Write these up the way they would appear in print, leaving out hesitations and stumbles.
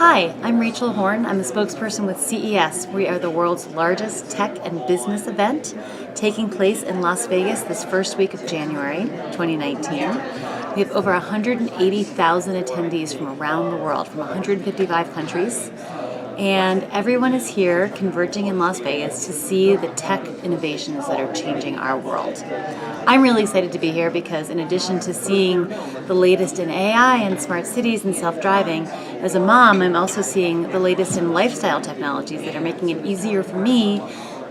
Hi, I'm Rachel Horn. I'm a spokesperson with CES. We are the world's largest tech and business event taking place in Las Vegas this first week of January 2019. We have over 180,000 attendees from around the world, from 155 countries. And everyone is here converging in Las Vegas to see the tech innovations that are changing our world. I'm really excited to be here because in addition to seeing the latest in AI and smart cities and self-driving, as a mom, I'm also seeing the latest in lifestyle technologies that are making it easier for me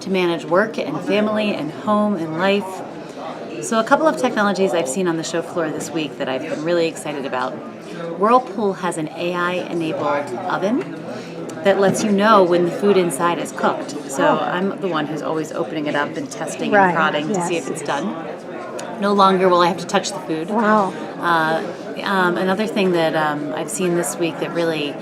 to manage work and family and home and life. So a couple of technologies I've seen on the show floor this week that I've been really excited about. Whirlpool has an AI-enabled oven that lets you know when the food inside is cooked. So I'm the one who's always opening it up and testing and prodding to see if it's done. No longer will I have to touch the food. Wow. Another thing that I've seen this week that really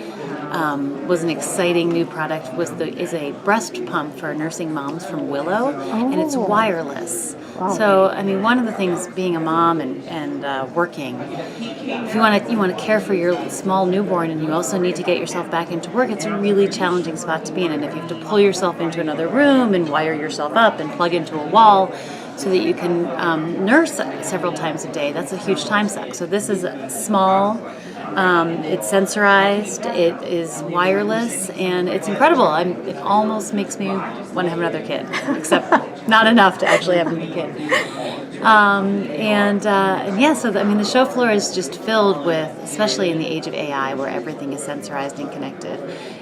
was an exciting new product is a breast pump for nursing moms from Willow, and it's wireless. Wow. So, I mean, one of the things being a mom and working, if you want to care for your small newborn and you also need to get yourself back into work, it's a really challenging spot to be in. And if you have to pull yourself into another room and wire yourself up and plug into a wall so that you can nurse several times a day, that's a huge time suck. So this is small. It's sensorized, it is wireless, and it's incredible. It almost makes me want to have another kid, except not enough to actually have another kid. The show floor is just filled with, especially in the age of AI where everything is sensorized and connected,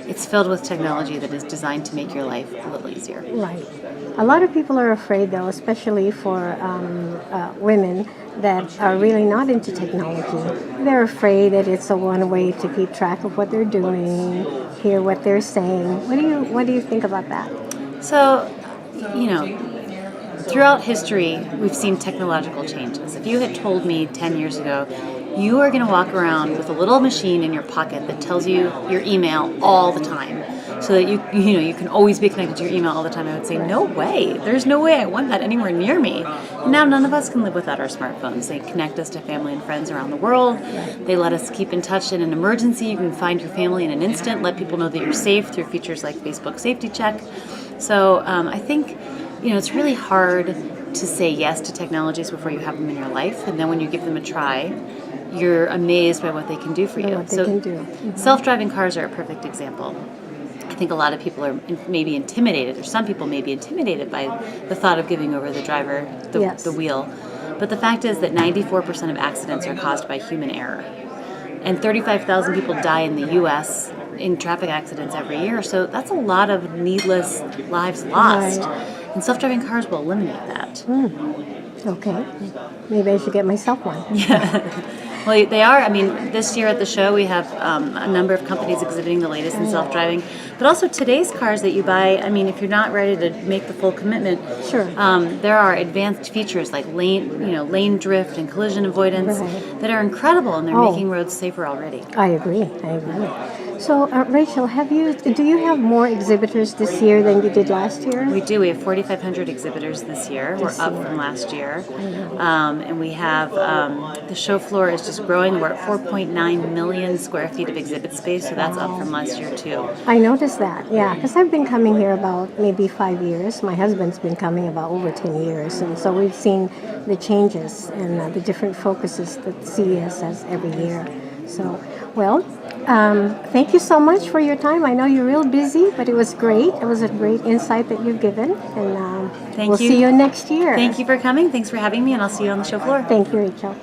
it's filled with technology that is designed to make your life a little easier. Right. A lot of people are afraid, though, especially for women that are really not into technology. They're afraid that it's a one way to keep track of what they're doing, hear what they're saying. What do you think about that? So, throughout history, we've seen technological changes. If you had told me 10 years ago, you are going to walk around with a little machine in your pocket that tells you your email all the time, so that you can always be connected to your email all the time, I would say, no way. There's no way I want that anywhere near me. And now none of us can live without our smartphones. They connect us to family and friends around the world. They let us keep in touch in an emergency. You can find your family in an instant, let people know that you're safe through features like Facebook Safety Check. So I think it's really hard to say yes to technologies before you have them in your life, and then when you give them a try, you're amazed by what they can do for you. Self-driving cars are a perfect example. I think a lot of people are maybe intimidated, or some people may be intimidated by the thought of giving over the driver the wheel. But the fact is that 94% of accidents are caused by human error. And 35,000 people die in the U.S. in traffic accidents every year. So that's a lot of needless lives lost. Right. And self-driving cars will eliminate that. Okay. Maybe I should get myself one. Yeah. Well, they are. I mean, this year at the show, we have a number of companies exhibiting the latest in self-driving. But also today's cars that you buy, I mean, if you're not ready to make the full commitment, there are advanced features like lane drift and collision avoidance that are incredible, and they're making roads safer already. I agree. So, Rachel, do you have more exhibitors this year than you did last year? We do. We have 4,500 exhibitors this year. We're up from last year. And we have, the show floor is just growing. We're at 4.9 million square feet of exhibit space, so that's up from last year too. I noticed that, because I've been coming here about maybe 5 years. My husband's been coming about over 10 years, and so we've seen the changes and the different focuses that CES has every year. So, thank you so much for your time. I know you're real busy, but it was great. It was a great insight that you've given, and we'll see you next year. Thank you for coming. Thanks for having me, and I'll see you on the show floor. Thank you, Rachel.